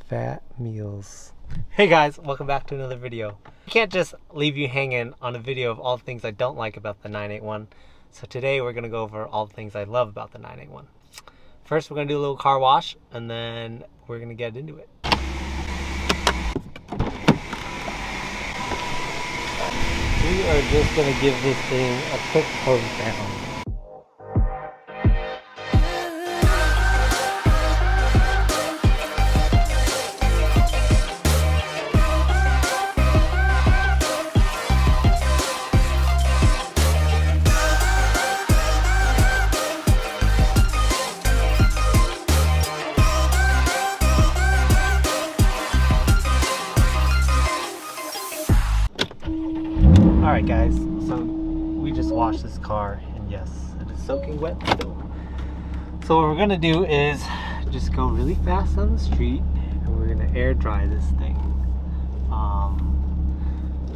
Phat meals. Hey guys, welcome back to another video. I can't just leave you hanging on a video of all the things I don't like about the 981. So today we're gonna go over all the things I love about the 981. First, we're gonna do a little car wash, and then we're gonna get into it. We are just gonna give this thing a quick hose down. Alright guys, so we just washed this car, and yes, it is soaking wet still. So what we're going to do is just go really fast on the street, and we're going to air dry this thing.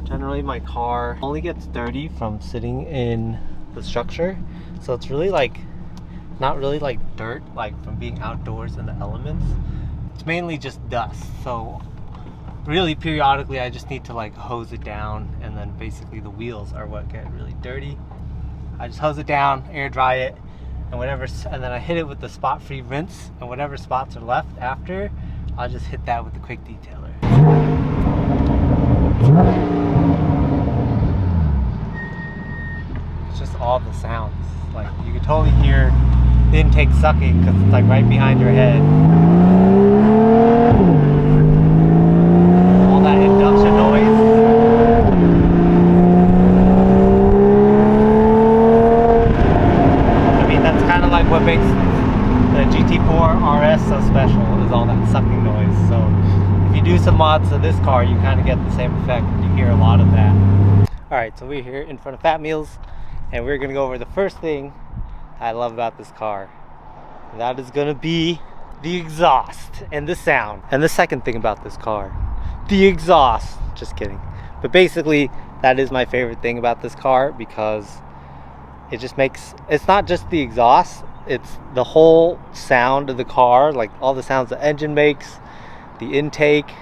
Generally my car only gets dirty from sitting in the structure, so it's really like, not really like dirt, like from being outdoors in the elements. It's mainly just dust, so really periodically I just need to like hose it down, and then basically the wheels are what get really dirty. I just hose it down, air dry it, and then I hit it with the spot free rinse, and whatever spots are left after, I'll just hit that with the quick detailer. It's just all the sounds, like you can totally hear the intake sucking because it's like right behind your head. What makes the GT4 RS so special is all that sucking noise. So if you do some mods to this car, you kind of get the same effect. You hear a lot of that. Alright, so we're here in front of Phat Meals, and we're going to go over the first thing I love about this car. And that is going to be the exhaust and the sound. And the second thing about this car, the exhaust. Just kidding. But basically, that is my favorite thing about this car, because it just makes, it's not just the exhaust, it's the whole sound of the car, like all the sounds the engine makes, the intake,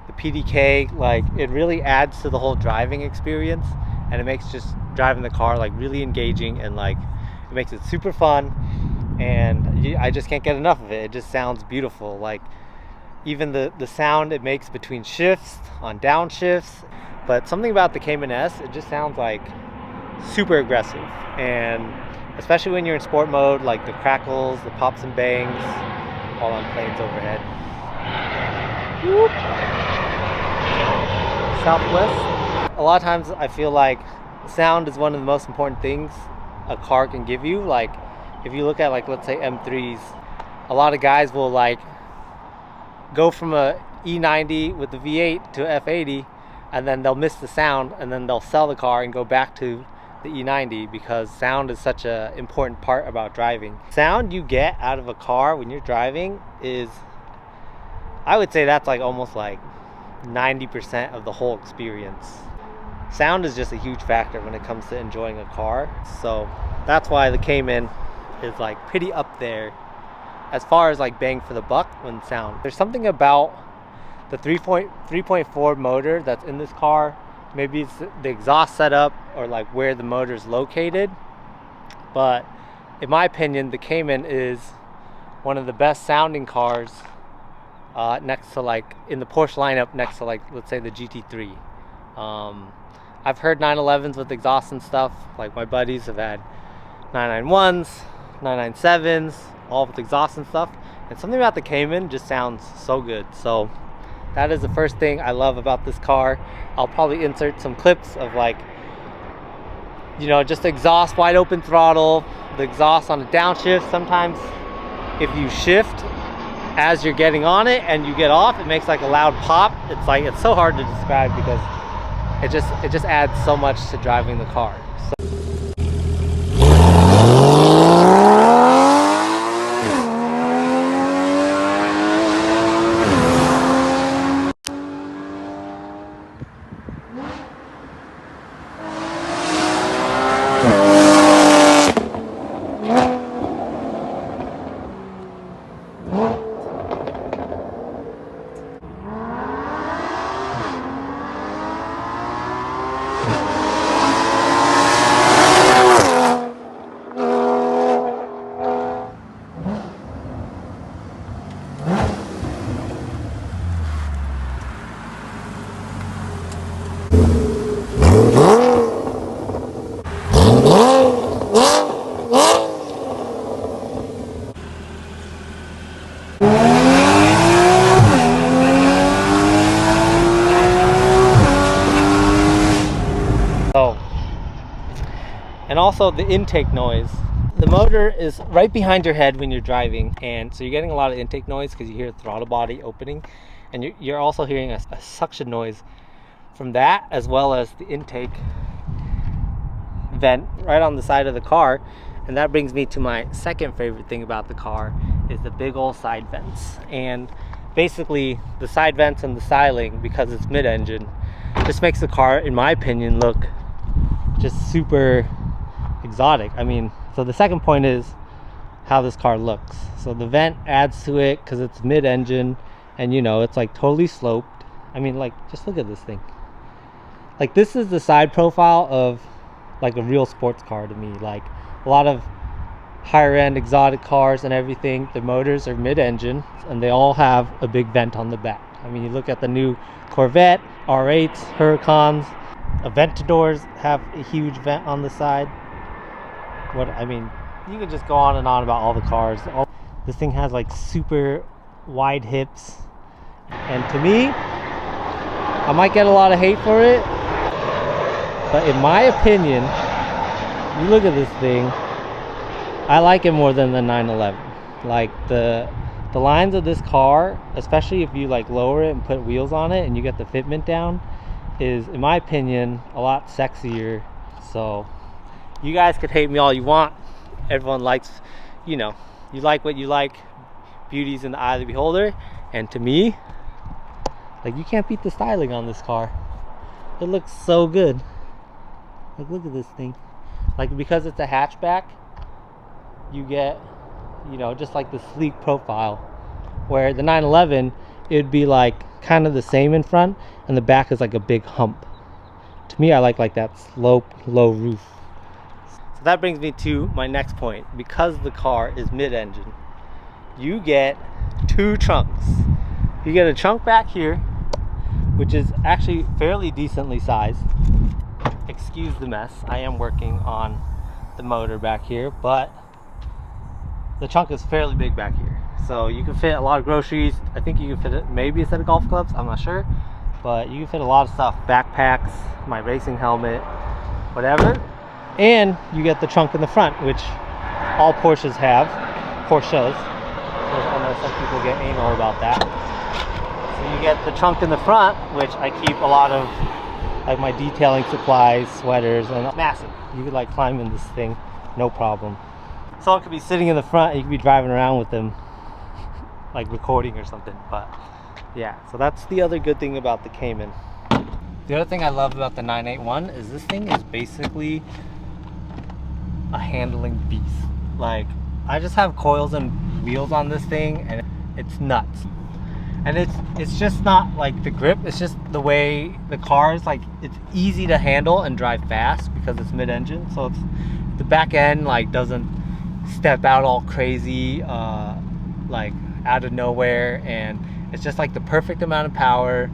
the PDK, like it really adds to the whole driving experience, and it makes just driving the car like really engaging, and like it makes it super fun, and I just can't get enough of it. It just sounds beautiful. Like even the sound it makes between shifts, on downshifts. But something about the Cayman S, it just sounds like super aggressive, and especially when you're in sport mode, like the crackles, the pops and bangs, all on planes overhead. Whoop. Southwest. A lot of times I feel like sound is one of the most important things a car can give you. Like if you look at, like, let's say M3s, a lot of guys will like go from a E90 with the V8 to F80, and then they'll miss the sound, and then they'll sell the car and go back to the E90, because sound is such an important part about driving. Sound you get out of a car when you're driving is, I would say that's like almost like 90% of the whole experience. Sound is just a huge factor when it comes to enjoying a car. So that's why the Cayman is like pretty up there as far as like bang for the buck when sound. There's something about the 3.4 motor that's in this car. Maybe it's the exhaust setup, or like where the motor is located, but in my opinion the Cayman is one of the best sounding cars next to, like, in the Porsche lineup, next to, like, let's say the GT3. I've heard 911s with exhaust and stuff. Like my buddies have had 991s, 997s, all with exhaust and stuff, and something about the Cayman just sounds so good. So that is the first thing I love about this car. I'll probably insert some clips of, like, you know, just the exhaust, wide open throttle, the exhaust on a downshift. Sometimes if you shift as you're getting on it and you get off, it makes like a loud pop. It's like, it's so hard to describe because it just adds so much to driving the car. also the intake noise. The motor is right behind your head when you're driving, and so you're getting a lot of intake noise because you hear the throttle body opening, and you're also hearing a suction noise from that, as well as the intake vent right on the side of the car. And that brings me to my second favorite thing about the car, is the big old side vents. And basically the side vents and the styling, because it's mid-engine, just makes the car, in my opinion, look just super exotic. I mean, so the second point is how this car looks. So the vent adds to it because it's mid-engine, and you know, it's like totally sloped. I mean, like, just look at this thing. Like, this is the side profile of like a real sports car to me. Like a lot of higher end exotic cars and everything, the motors are mid-engine and they all have a big vent on the back. I mean, you look at the new Corvette, R8s, Huracans, Aventadors have a huge vent on the side. I mean, you can just go on and on about all the cars. This thing has like super wide hips, and to me, I might get a lot of hate for it, but in my opinion, you look at this thing, I like it more than the 911. Like the lines of this car, especially if you like lower it and put wheels on it and you get the fitment down, is, in my opinion, a lot sexier. So you guys could hate me all you want. Everyone likes, you know, you like what you like. Beauty's in the eye of the beholder. And to me, like, you can't beat the styling on this car. It looks so good. Like, look at this thing. Like, because it's a hatchback, you get, you know, just like the sleek profile, where the 911, it'd be like kind of the same in front, and the back is like a big hump. To me, I like that slope, low roof. So that brings me to my next point. Because the car is mid-engine, you get two trunks. You get a trunk back here, which is actually fairly decently sized. Excuse the mess, I am working on the motor back here, but the trunk is fairly big back here. So you can fit a lot of groceries. I think you can fit it, maybe a set of golf clubs, I'm not sure, but you can fit a lot of stuff. Backpacks, my racing helmet, whatever. And you get the trunk in the front, which all Porsches have. Porsches. I know some people get anal about that. So you get the trunk in the front, which I keep a lot of like my detailing supplies, sweaters, and it's massive. You could like climb in this thing, no problem. Someone could be sitting in the front and you could be driving around with them, like recording or something. But yeah, so that's the other good thing about the Cayman. The other thing I love about the 981 is this thing is basically a handling beast. Like, I just have coils and wheels on this thing and it's nuts. And it's just not like the grip, it's just the way the car is. Like, it's easy to handle and drive fast because it's mid-engine, so it's, the back end like doesn't step out all crazy like out of nowhere, and it's just like the perfect amount of power,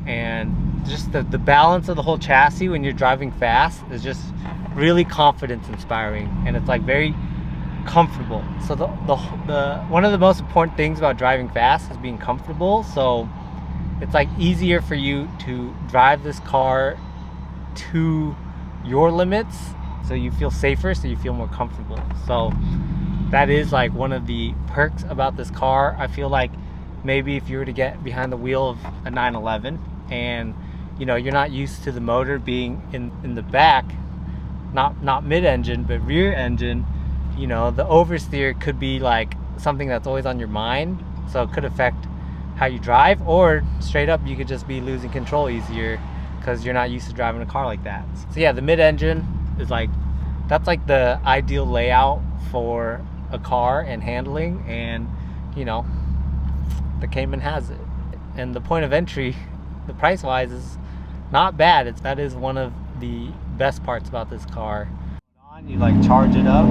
and just the balance of the whole chassis when you're driving fast is just really confidence inspiring, and it's like very comfortable. So the one of the most important things about driving fast is being comfortable. So it's like easier for you to drive this car to your limits, so you feel safer, so you feel more comfortable. So that is like one of the perks about this car. I feel like maybe if you were to get behind the wheel of a 911 and you know you're not used to the motor being in the back, not mid-engine but rear engine, you know, the oversteer could be like something that's always on your mind, so it could affect how you drive, or straight up you could just be losing control easier because you're not used to driving a car like that. So yeah, the mid-engine is like, that's like the ideal layout for a car and handling, and you know, the Cayman has it. And the point of entry, the price wise, is not bad. That is one of the best parts about this car. You like charge it up.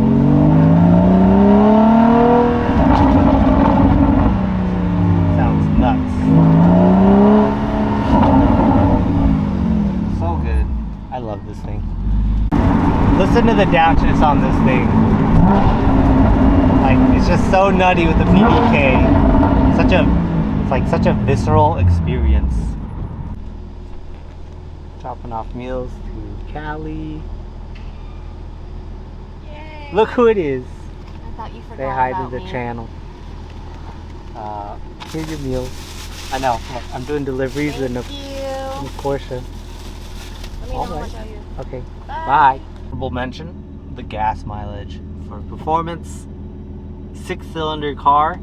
Sounds nuts. So good. I love this thing. Listen to the downshift on this thing. Like, it's just so nutty with the PDK. It's like such a visceral experience. Dropping off meals to Cali. Look who it is. I thought you forgot Say hi about to the me. channel. Here's your meals. I know. Look, I'm doing deliveries in the Porsche. Let me know how much I owe you. Okay. Bye. Honorable mention: the gas mileage for performance 6-cylinder car.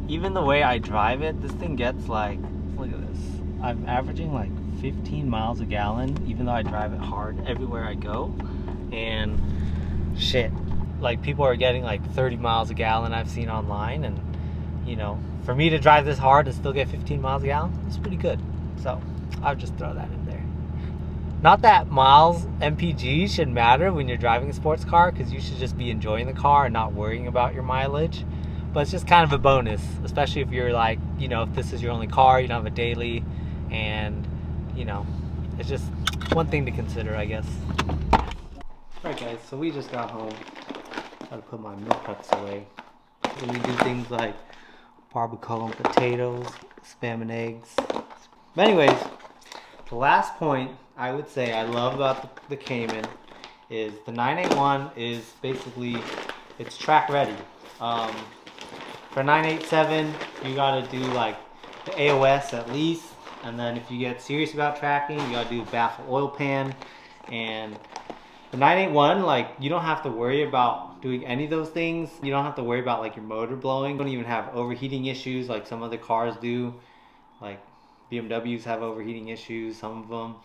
Even the way I drive it, this thing gets like, look at this. I'm averaging like 15 miles a gallon, even though I drive it hard everywhere I go. And shit, like people are getting like 30 miles a gallon I've seen online, and you know, for me to drive this hard and still get 15 miles a gallon, it's pretty good. So I'll just throw that in there. Not that miles MPG should matter when you're driving a sports car, because you should just be enjoying the car and not worrying about your mileage. But it's just kind of a bonus, especially if you're like, you know, if this is your only car, you don't have a daily, and you know, it's just one thing to consider, I guess. Alright guys, so we just got home. Gotta put my milk cups away. So we do things like barbecue and potatoes, spam and eggs. But anyways, the last point I would say I love about the Cayman is the 981 is basically, it's track ready. For 987, you gotta do like the AOS at least, and then if you get serious about tracking, you gotta do baffle oil pan. And the 981, like, you don't have to worry about doing any of those things. You don't have to worry about like your motor blowing. You don't even have overheating issues like some other cars do. Like BMWs have overheating issues, some of them.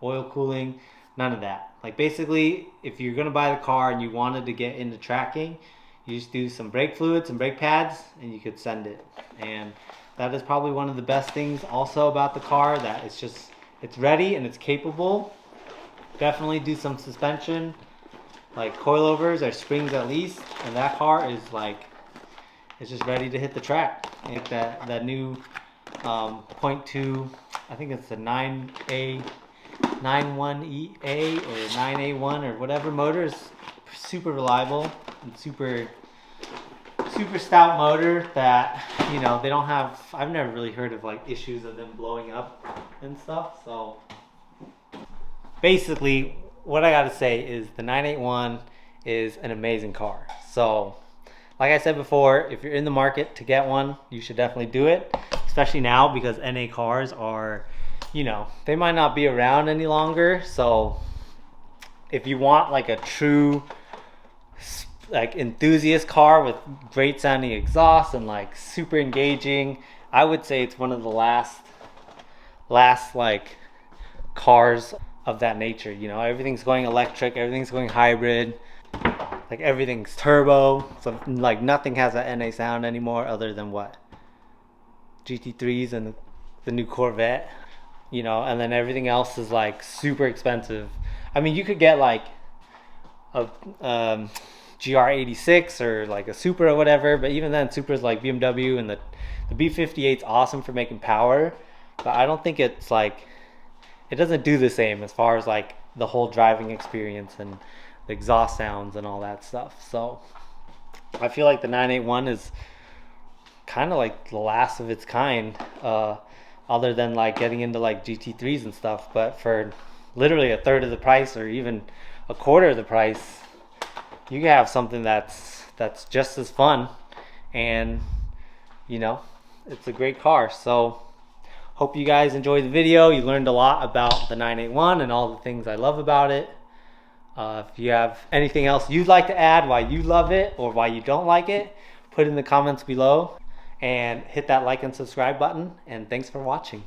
Oil cooling, none of that. Like basically, if you're gonna buy the car and you wanted to get into tracking, you just do some brake fluids and brake pads and you could send it. And that is probably one of the best things also about the car, that it's ready and it's capable. Definitely do some suspension, like coilovers or springs at least, and that car is like, it's just ready to hit the track. And that new 0.2, I think it's the 91EA or 9A1 or whatever motor is super reliable and super stout motor that, you know, they don't have, I've never really heard of like issues of them blowing up and stuff. So basically what I gotta say is the 981 is an amazing car. So like I said before, if you're in the market to get one, you should definitely do it, especially now because NA cars are, you know, they might not be around any longer. So if you want like a true like enthusiast car with great sounding exhaust and like super engaging, I would say it's one of the last like cars of that nature. You know, everything's going electric, everything's going hybrid, like everything's turbo, so like nothing has that NA sound anymore other than what, GT3s and the new Corvette, you know, and then everything else is like super expensive. I mean, you could get like a GR86 or like a Supra or whatever, but even then Supra's like BMW, and the B58's awesome for making power, but I don't think it's like, it doesn't do the same as far as like the whole driving experience and the exhaust sounds and all that stuff. So I feel like the 981 is kind of like the last of its kind, other than like getting into like GT3s and stuff. But for literally a third of the price or even a quarter of the price, you can have something that's just as fun, and you know, it's a great car. So hope you guys enjoyed the video. You learned a lot about the 981 and all the things I love about it. If you have anything else you'd like to add, why you love it or why you don't like it, put it in the comments below, and hit that like and subscribe button. And thanks for watching.